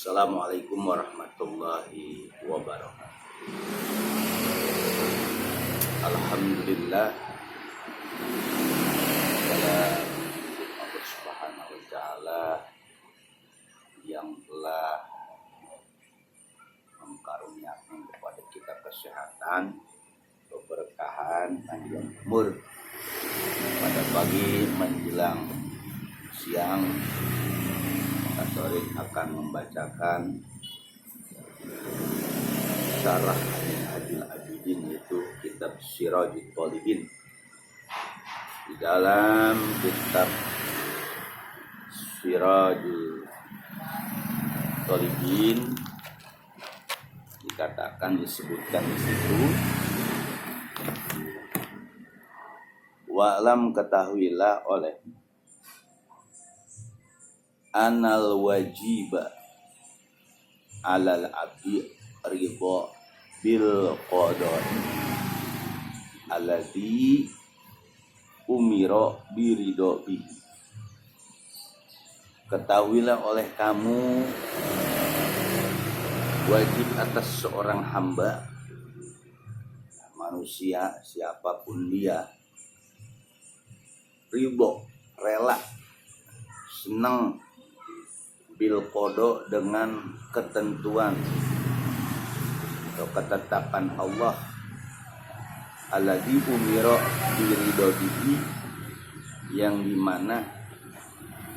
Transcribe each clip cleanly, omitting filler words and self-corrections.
Assalamualaikum warahmatullahi wabarakatuh. Alhamdulillah, Allah Subhanahu wa Ta'ala yang telah mengkaruniakan kepada kita kesehatan, keberkahan, panjang umur pada pagi menjelang siang. Sore akan membacakan syarah Minhajul Abidin, yaitu kitab Sirajul Talibin. Di dalam kitab Sirajul Talibin disebutkan di situ, wa'lam, ketahuilah oleh anal wajiba alal abdi ridha bil qadar alladhi umira biridho bihi. Ketahuilah oleh kamu, wajib atas seorang hamba, manusia siapapun dia, ridho, rela, senang, bil qada, dengan ketentuan atau ketetapan Allah, alladzi umira biridho bihi, yang dimana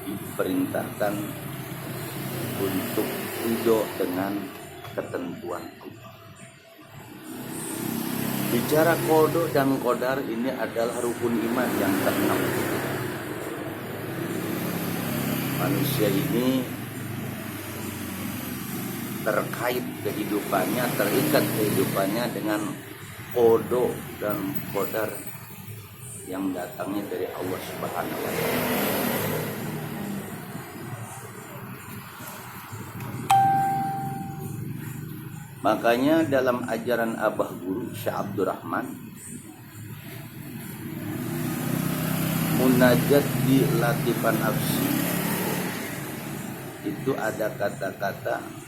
diperintahkan untuk ridho dengan ketentuan Allah. Bicara qada dan qadar ini adalah rukun iman yang keenam. Manusia ini terkait kehidupannya, terikat kehidupannya dengan qada dan qadar yang datangnya dari Allah Subhanahu wa Ta'ala. Makanya dalam ajaran Abah Guru Syekh Abdurrahman, munajat di latifan nafsi, itu ada kata-kata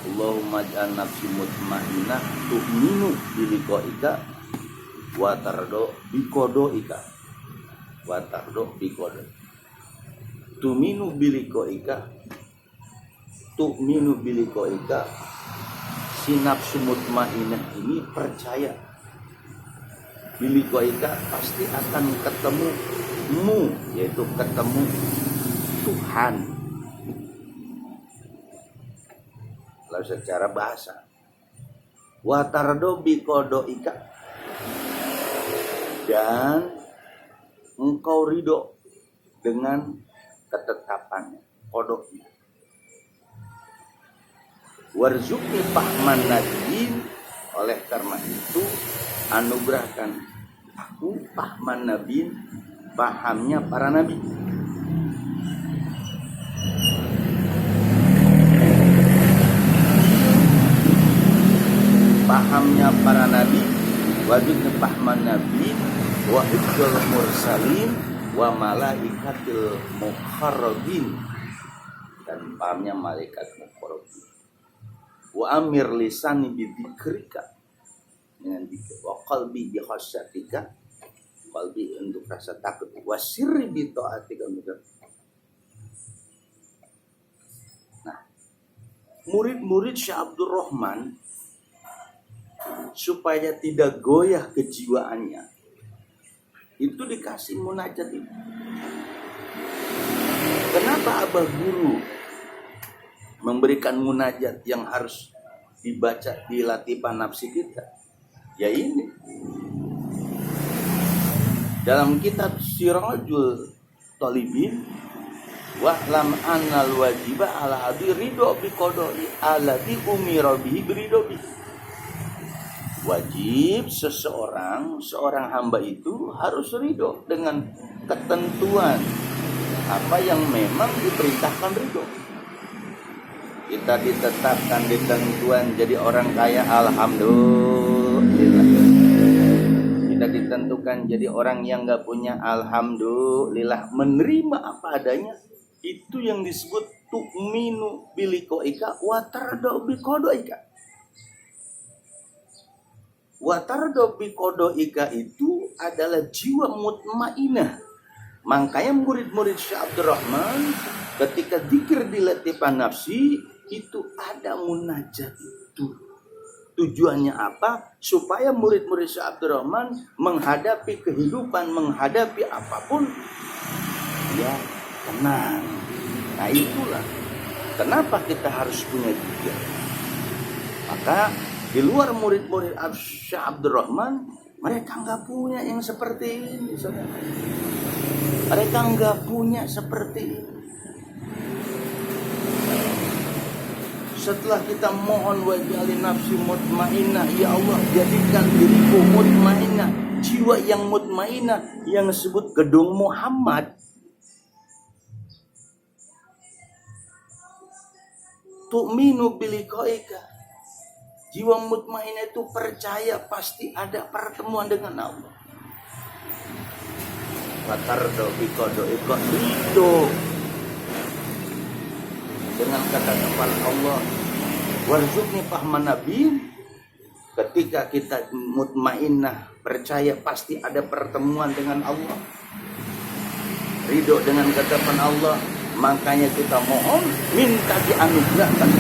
Allahumma ja'al nafsi mutmainnah tu'minu biliqa'ika wa tardo biqada'ika wa tardo biqada'. Tu'minu biliqa'ika, tu'minu biliqa'ika, si nafsu mutmainnah ini percaya biliqa'ika, pasti akan ketemu mu, yaitu ketemu Tuhan. Kalau secara bahasa, wa tardo biqada'ika, dan engkau ridho dengan ketetapannya, qada'nya. Warzuqni fahman nabiin, oleh karena itu anugerahkan aku fahman nabiin, pahamnya para nabi. Pahamnya para nabi, wajib fahman nabi, wa hifdzul mursalin, wa malaikatil muqarrabin, dan pahamnya malaikat muqarrabin. Wa amir lisani bidzikrika, dengan dzikir, wa qalbi bi khasyatika, qalbi untuk rasa takut, wa sirri bi taatika. Nah, murid-murid Syekh Abdurrahman supaya tidak goyah kejiwaannya, itu dikasih munajat itu. Kenapa Abah Guru memberikan munajat yang harus dibaca di latifan nafsi kita? Ya ini, dalam kitab Sirajul Talibin, wa'lam annal wajiba ala abdi ridho bi qada'i alladzi umira bihi biridho bihi. Wajib seorang hamba itu harus ridho dengan ketentuan apa yang memang diperintahkan ridho. Kita ditetapkan ditentuan jadi orang kaya, alhamdulillah. Kita ditentukan jadi orang yang gak punya, alhamdulillah. Menerima apa adanya, itu yang disebut tu'minu biliqaika wa tarda biqadaika. Wa tarda biqadaika itu adalah jiwa mutmainah. Makanya murid-murid Syekh Abdurrahman ketika zikir di latifan nafsi itu ada munajat itu. Tujuannya apa? Supaya murid-murid Syekh Abdurrahman menghadapi kehidupan, menghadapi apapun, ya tenang. Nah itulah kenapa kita harus punya zikir. Maka di luar murid-murid Syekh Abdurrahman, mereka nggak punya yang seperti ini, saudara. Mereka nggak punya seperti ini. Setelah kita mohon waj'alin nafsi mutmainnah, ya Allah jadikan diriku mutmainnah, jiwa yang mutmainnah, yang disebut gedung Muhammad. Tu'minu biliqaika. Jiwa mutmainnah itu percaya pasti ada pertemuan dengan Allah. Watardo biqadaika, ridho dengan kata-kata Allah. Warzuqni fahman nabi. Ketika kita mutmainnah, percaya pasti ada pertemuan dengan Allah, ridho dengan kata-kata Allah, makanya kita mohon minta dianugerahkan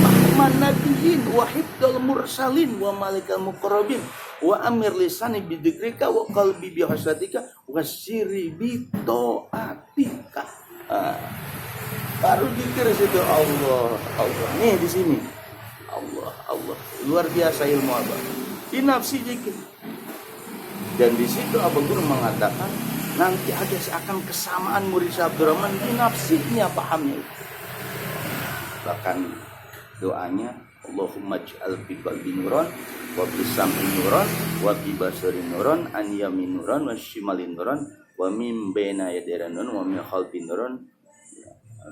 fahman nabiyyin wa hifdzal mursalin wa malikal muqarrabin wa amir lisani bidzikrika wa qalbi bihasatika wa sirri bi taatika. Baru dikir situ Allah. Nih di sini Allah. Luar biasa ilmu Abah. Di nafsi zikir. Dan di situ Abah Guru mengatakan nanti ada seakan kesamaan murid Syekh Abdurrahman di nafsinya pahamnya. Bahkan doanya Allahumma ij'al fi qalbi nuran wa fi sam'i nuran wa fi basari nuran an yamin nuran wa shimali nuran wa min baina yadayhi nuran wa min khalfi nuran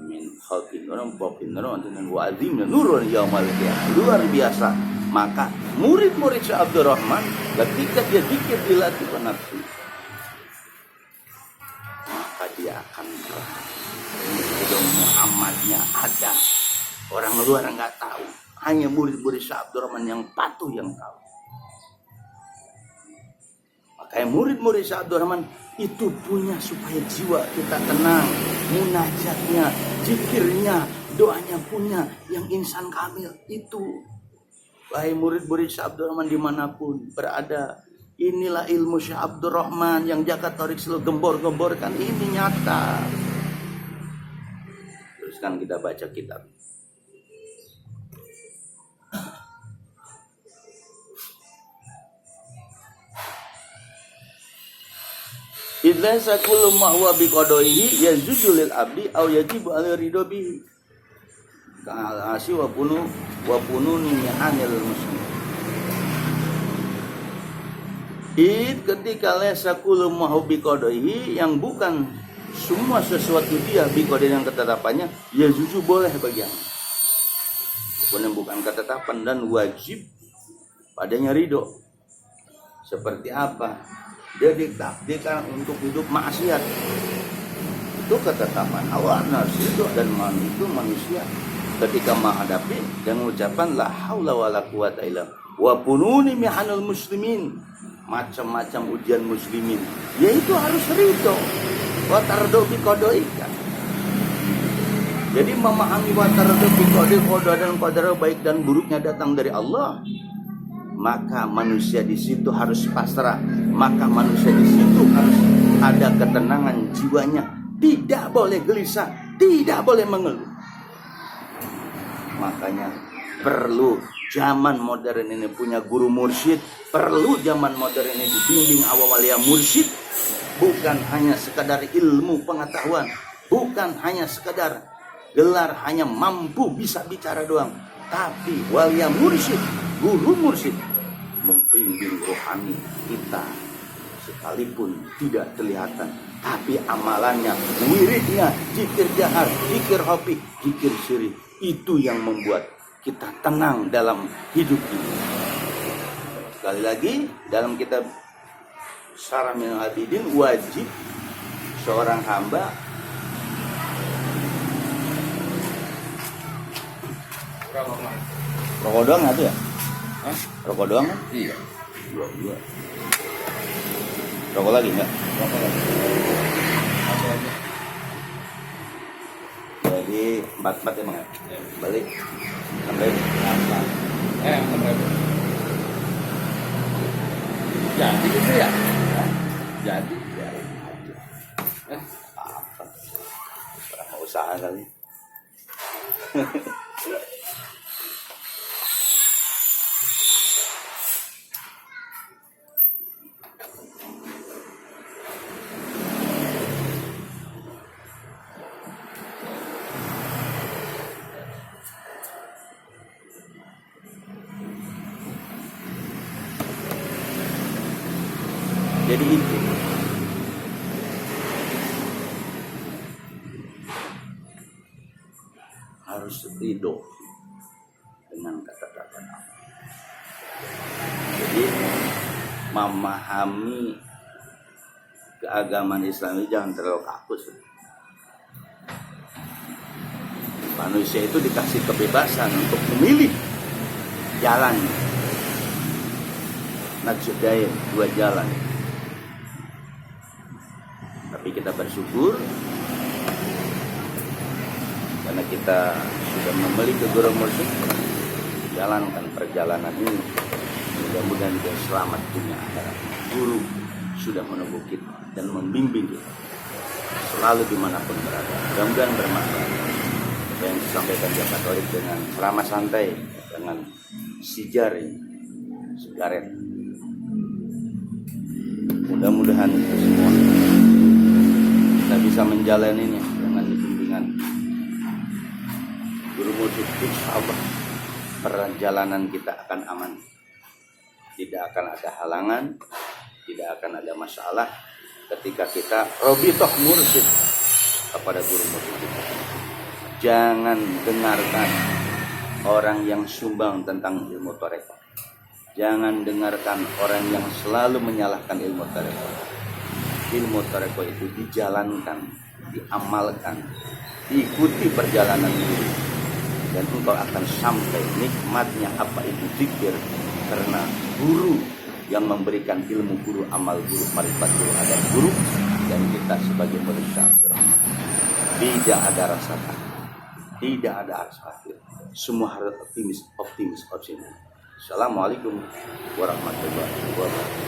min khalfi nuran wa fi nuran wa azim nurun yaumal qiyamah. Luar biasa. Maka murid-murid Syekh Abdurrahman ketika dia zikir dilatih nafsi, maka dia akan gedung Muhammadnya ada. Orang luar nggak tahu, hanya murid-murid Syekh Abdurrahman yang patuh yang tahu. Makanya murid-murid Syekh Abdurrahman itu punya supaya jiwa kita tenang, munajatnya, zikirnya, doanya punya yang insan kamil itu. Wahai murid-murid Syekh Abdurrahman dimanapun berada, inilah ilmu Syekh Abdurrahman yang Jagat Tarik selalu gembor-gemborkan, ini nyata. Teruskan kita baca kitab. Idza kullu ma huwa biqadaihi yajuzu lil abdi aw yajibu al ridho bihi. Ka'al asi wa pununi anil muslim. Ketika lesa kullu ma huwa biqadaihi, yang bukan semua sesuatu dia biqadai yang ketetapannya, yajuzu boleh bagiannya. Walaupun yang bukan ketetapan, dan wajib padanya ridho. Seperti apa? Dia ditakdirkan untuk hidup maksiat, itu ketetapan Allah. Nasidu dan itu manusia ketika menghadapi dan mengucapkan la haula wala quwata illa wa pununi mihanul muslimin, macam-macam ujian muslimin, yaitu harus ridho. Wa tardo biqadaika. Jadi memahami wa tardo biqadaika dan qadar baik dan buruknya datang dari Allah, maka manusia di situ harus pasrah, maka manusia di situ harus ada ketenangan jiwanya, tidak boleh gelisah, tidak boleh mengeluh. Makanya perlu zaman modern ini punya guru mursyid, perlu zaman modern ini dibimbing awal-awal mursyid, bukan hanya sekadar ilmu pengetahuan, bukan hanya sekadar gelar, hanya mampu bisa bicara doang, tapi walia mursyid, guru mursyid membimbing rohani kita sekalipun tidak terlihatan, tapi amalannya, wiridnya, zikir jahar, zikir hobi, zikir sirri, itu yang membuat kita tenang dalam hidup ini. Sekali lagi dalam kitab Syarah Minhajul Abidin, wajib seorang hamba Rokok doang nggak tuh ya? Hah? Rokok doang kan? Iya. Dua. Rokok lagi nggak? Rokok lagi. Satu aja. Jadi 4 emang ya? Ya. Balik 6.000. Berapa? Jadi gitu ya? Jadi. Apa? Orang mau usaha kali. Jadi itu harus ridho dengan kata-kata Allah. Jadi memahami keagamaan Islam ini jangan terlalu kaku. Manusia itu dikasih kebebasan untuk memilih jalan. Najdain, 2 jalan. Tapi kita bersyukur karena kita sudah memiliki guru mursyid, jalankan perjalanan ini. Mudah-mudahan kita selamat dunia akhirat. Guru sudah menunggu kita dan membimbing kita selalu dimanapun berada. Mudah-mudahan bermanfaat. Apa yang disampaikan Pak Katolik dengan ceramah santai, dengan sigaret. Mudah-mudahan itu semua kita bisa menjalaninya dengan bimbingan guru mursyid. Insyaallah perjalanan kita akan aman, tidak akan ada halangan, tidak akan ada masalah ketika kita robitoh mursyid kepada guru mursyid kita. Jangan dengarkan orang yang sumbang tentang ilmu tarekat. Jangan dengarkan orang yang selalu menyalahkan ilmu tarekat. Ilmu tarekat itu dijalankan, diamalkan, diikuti perjalanan guru, dan engkau akan sampai nikmatnya apa itu zikir, karena guru yang memberikan ilmu, guru amal, guru marifat, guru adab, guru, dan kita sebagai murid syafir. Tidak ada rasa takut, tidak ada rasa khawatir, semua harus optimis. Assalamualaikum warahmatullahi wabarakatuh.